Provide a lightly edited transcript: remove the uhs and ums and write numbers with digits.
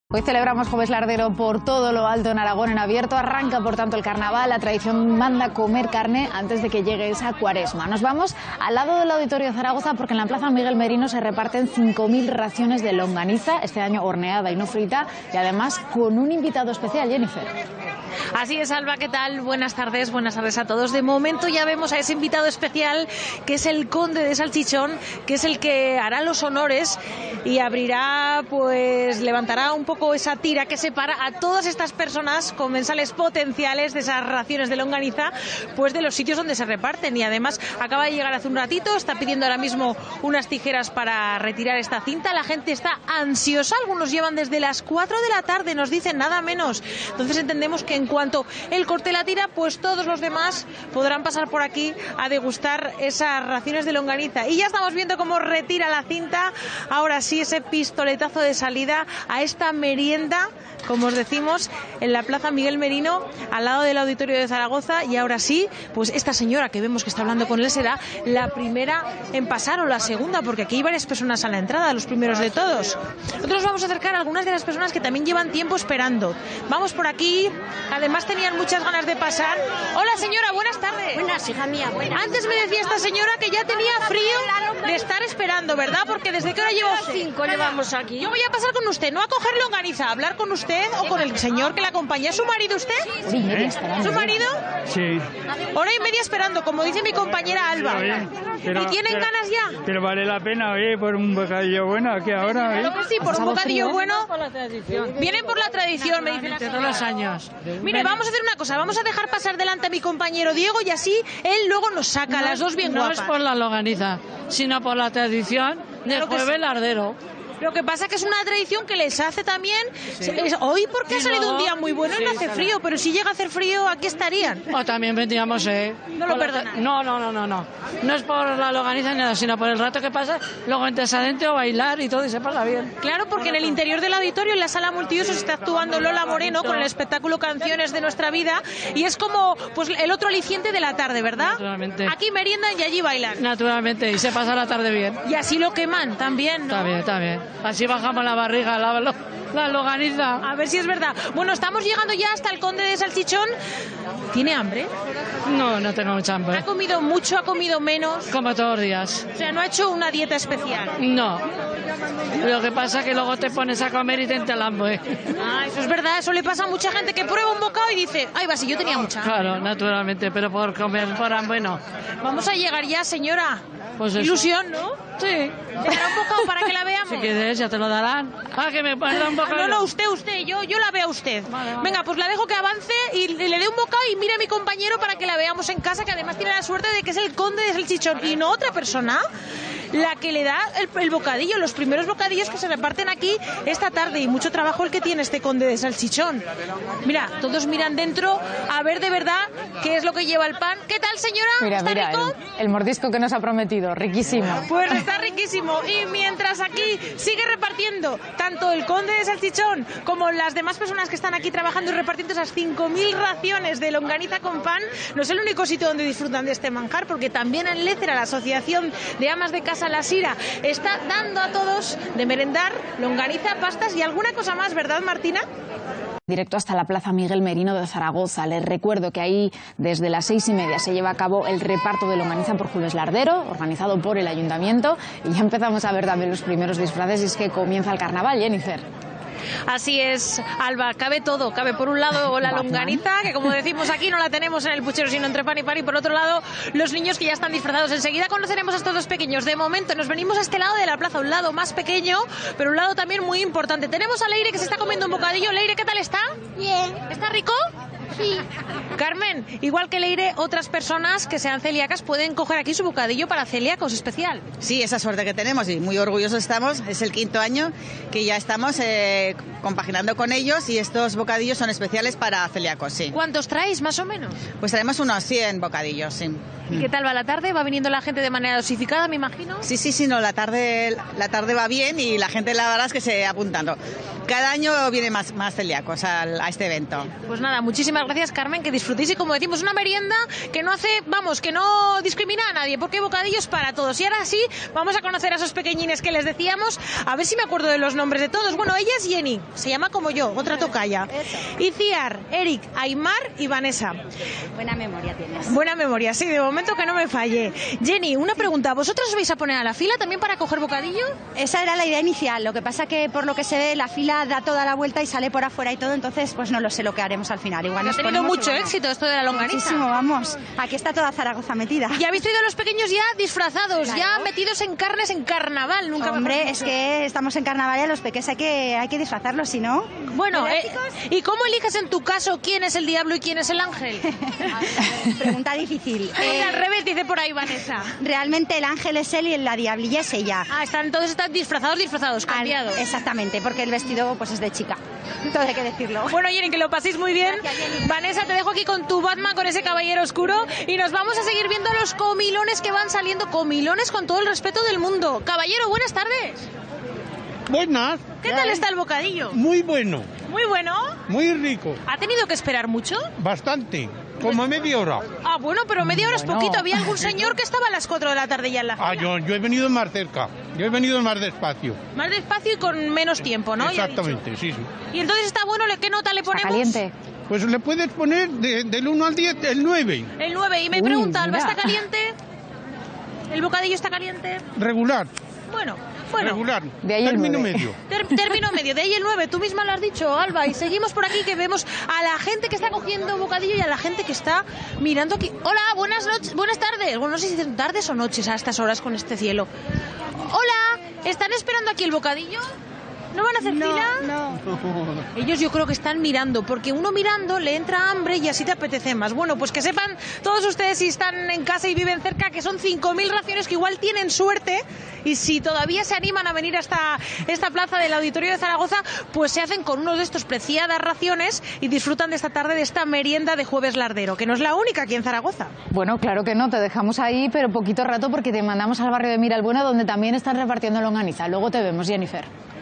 Hoy celebramos Jueves Lardero por todo lo alto en Aragón en abierto. Arranca, por tanto, el carnaval. La tradición manda comer carne antes de que llegue esa cuaresma. Nos vamos al lado del Auditorio de Zaragoza porque en la Plaza Miguel Merino se reparten 5.000 raciones de longaniza, este año horneada y no frita, y además con un invitado especial, Jennifer. Así es, Alba, ¿qué tal? Buenas tardes a todos. De momento ya vemos a ese invitado especial, que es el conde de Salchichón, que es el que hará los honores y abrirá, pues levantará un poco esa tira que separa a todas estas personas comensales potenciales de esas raciones de longaniza, pues de los sitios donde se reparten. Y además acaba de llegar hace un ratito, está pidiendo ahora mismo unas tijeras para retirar esta cinta. La gente está ansiosa, algunos llevan desde las 4 de la tarde, nos dicen nada menos. Entonces entendemos que en cuanto él corte la tira, pues todos los demás podrán pasar por aquí a degustar esas raciones de longaniza. Y ya estamos viendo cómo retira la cinta, ahora sí, ese pistoletazo de salida a esta merienda, como os decimos, en la Plaza Miguel Merino, al lado del Auditorio de Zaragoza. Y ahora sí, pues esta señora que vemos que está hablando con él será la primera en pasar, o la segunda, porque aquí hay varias personas a la entrada, los primeros de todos. Nosotros nos vamos a acercar a algunas de las personas que también llevan tiempo esperando. Vamos por aquí, además tenían muchas ganas de pasar. Hola señora, buenas tardes. Buenas, hija mía, buenas. Antes me decía esta señora que ya tenía frío de estar esperando, ¿verdad? Porque ¿desde qué hora lleva usted? 5 llevamos aquí. Yo voy a pasar con usted, no a coger longaniza, a hablar con usted o con el señor que la acompaña. ¿Es su marido usted? Hora y media esperando. ¿Su marido? Sí. Hora y media esperando, como dice mi compañera Alba. ¿Y tienen ganas ya? Pero vale la pena, oye, por un bocadillo bueno aquí ahora, Claro que sí, por un bocadillo bueno. Vienen por la tradición, me dicen. Todos los años. Mire, vamos a hacer una cosa, vamos a dejar pasar delante a mi compañero Diego y así él luego nos saca las dos bien No guapas. es por la longaniza, sino por la tradición del Claro que Jueves sí. Lardero. Lo que pasa que es una tradición que les hace también. Hoy porque ha Y salido un luego- día muy bueno y no sí, hace claro. frío, pero si llega a hacer frío, aquí estarían. O también vendríamos, No lo por la perdonan. No. No es por la longaniza ni nada, sino por el rato que pasa, luego entras adentro a bailar y todo y se pasa bien. Claro, porque en el interior del auditorio, en la sala multiusos, está actuando Lola Moreno con el espectáculo Canciones de Nuestra Vida y es como pues el otro aliciente de la tarde, ¿verdad? Naturalmente. Aquí meriendan y allí bailan. Naturalmente, y se pasa la tarde bien. Y así lo queman también, ¿no? Está bien. Así bajamos la barriga, la longaniza. A ver si es verdad. Bueno, estamos llegando ya hasta el Conde de Salchichón. ¿Tiene hambre? No tengo mucha ¿Ha hambre. comido mucho, ha comido menos? Como todos los días. O sea, no ha hecho una dieta especial. No. Lo que pasa es que luego te pones a comer y te entra el hambre. Ah, eso es verdad, eso le pasa a mucha gente que prueba un bocado y dice, ay, va, si yo tenía mucha hambre. Claro, naturalmente, pero por comer por hambre no. Vamos a llegar ya, señora. Pues eso. Ilusión, ¿no? Sí. ¿Le dará un bocado para que la veamos? Si quieres, ya te lo darán. Ah, que me pones un bocado. No, usted, yo la veo a usted. Vale. Venga, pues la dejo que avance y le dé un bocado y mire a mi compañero para que la veamos en casa, que además tiene la suerte de que es el conde de Salchichón y no otra persona la que le da el bocadillo, los primeros bocadillos que se reparten aquí esta tarde, y mucho trabajo el que tiene este conde de Salchichón. Mira, todos miran dentro a ver de verdad qué es lo que lleva el pan. ¿Qué tal, señora? Mira, ¿Está mira, rico? el mordisco que nos ha prometido, riquísimo. Pues está riquísimo. Y mientras aquí sigue repartiendo tanto el conde de Salchichón como las demás personas que están aquí trabajando y repartiendo esas 5.000 raciones de longaniza con pan, no es el único sitio donde disfrutan de este manjar, porque también en Lécera, la Asociación de Amas de Casa La Sira, está dando a todos de merendar longaniza, pastas y alguna cosa más, ¿verdad, Martina? Directo hasta la Plaza Miguel Merino de Zaragoza. Les recuerdo que ahí desde las 6:30 se lleva a cabo el reparto de longaniza por Jueves Lardero, organizado por el Ayuntamiento, y ya empezamos a ver también los primeros disfraces, y es que comienza el carnaval, Jennifer. Así es, Alba, cabe todo. Cabe por un lado la Batman. longaniza, que como decimos aquí no la tenemos en el puchero sino entre pan y pan, y por otro lado los niños que ya están disfrazados. Enseguida conoceremos a estos dos pequeños. De momento nos venimos a este lado de la plaza, un lado más pequeño, pero un lado también muy importante. Tenemos a Leire que se está comiendo un bocadillo. Leire, ¿qué tal está? Bien. ¿Está rico? Sí. Carmen, igual que Leire, otras personas que sean celíacas pueden coger aquí su bocadillo para celíacos especial. Sí, esa suerte que tenemos y muy orgullosos estamos. Es el 5º año que ya estamos compaginando con ellos, y estos bocadillos son especiales para celíacos, sí. ¿Cuántos traéis, más o menos? Pues tenemos unos 100 bocadillos, sí. ¿Y qué tal va la tarde? ¿Va viniendo la gente de manera dosificada, me imagino? Sí, no, la tarde va bien y la gente, la verdad es que se apuntando. cada año vienen más celíacos a este evento. Pues nada, muchísimas gracias, Carmen, que disfrutéis y como decimos, una merienda que no hace, vamos, que no discrimina a nadie, porque hay bocadillos para todos. Y ahora sí, vamos a conocer a esos pequeñines que les decíamos, a ver si me acuerdo de los nombres de todos. Bueno, ella es Jenny, se llama como yo, otra tocaya. Iciar, Eric, Aymar y Vanessa. Buena memoria tienes. Buena memoria, sí, de momento que no me falle. Jenny, una pregunta, ¿vosotros os vais a poner a la fila también para coger bocadillo? Esa era la idea inicial, lo que pasa que por lo que se ve la fila da toda la vuelta y sale por afuera y todo, entonces pues no lo sé lo que haremos al final. Igual Ha nos tenido ponemos mucho y bueno. éxito esto de la longaniza. Muchísimo, vamos. Aquí está toda Zaragoza metida. Ya habéis traído a los pequeños ya disfrazados, Claro. ya metidos en carnes en carnaval, nunca mejor Hombre, dicho. es que estamos en carnaval y a los peques hay que disfrazarlos, si no... Bueno, ¿Verdad, chicos? ¿y cómo eliges en tu caso quién es el diablo y quién es el ángel? Pregunta difícil. Al revés, dice por ahí Vanessa. Realmente el ángel es él y la diablilla es ella. Ah, todos están disfrazados, cambiados. Exactamente, porque el vestido pues es de chica. Todo hay que decirlo. Bueno, Jenny, que lo paséis muy bien. Gracias, Jenny. Vanessa, te dejo aquí con tu Batman, con ese caballero oscuro. Y nos vamos a seguir viendo los comilones que van saliendo. Comilones con todo el respeto del mundo. Caballero, buenas tardes. Buenas, ¿Qué tal está el bocadillo? muy bueno, Muy bueno. muy rico, ¿Ha tenido que esperar mucho? bastante, como media hora. Ah, bueno, pero media hora es poquito. Había algún señor que estaba a las 4 de la tarde ya en la fila. Ah, yo he venido más cerca, yo he venido más despacio. Más despacio y con menos tiempo, ¿no? Ya he dicho. Exactamente, sí, sí. Y entonces está bueno, ¿qué nota le Está ponemos? caliente. Pues le puedes poner del 1 al 10 el 9, El 9. Y me Uy, pregunta, ¿Alba mira. está caliente? ¿El bocadillo está caliente? regular, Bueno. regular, De ahí el término 9. medio. Término medio, de ahí el 9, tú misma lo has dicho, Alba, y seguimos por aquí que vemos a la gente que está cogiendo bocadillo y a la gente que está mirando aquí. Hola, buenas noches, buenas tardes. Bueno, no sé si son tardes o noches a estas horas con este cielo. Hola, ¿están esperando aquí el bocadillo? ¿No van a hacer fila? No. Ellos yo creo que están mirando, porque uno mirando le entra hambre y así te apetece más. Bueno, pues que sepan todos ustedes si están en casa y viven cerca que son 5.000 raciones que igual tienen suerte y si todavía se animan a venir hasta esta plaza del Auditorio de Zaragoza, pues se hacen con uno de estos preciadas raciones y disfrutan de esta tarde de esta merienda de Jueves Lardero, que no es la única aquí en Zaragoza. Bueno, claro que no, te dejamos ahí, pero poquito rato porque te mandamos al barrio de Miralbuena, donde también están repartiendo longaniza. Luego te vemos, Jennifer.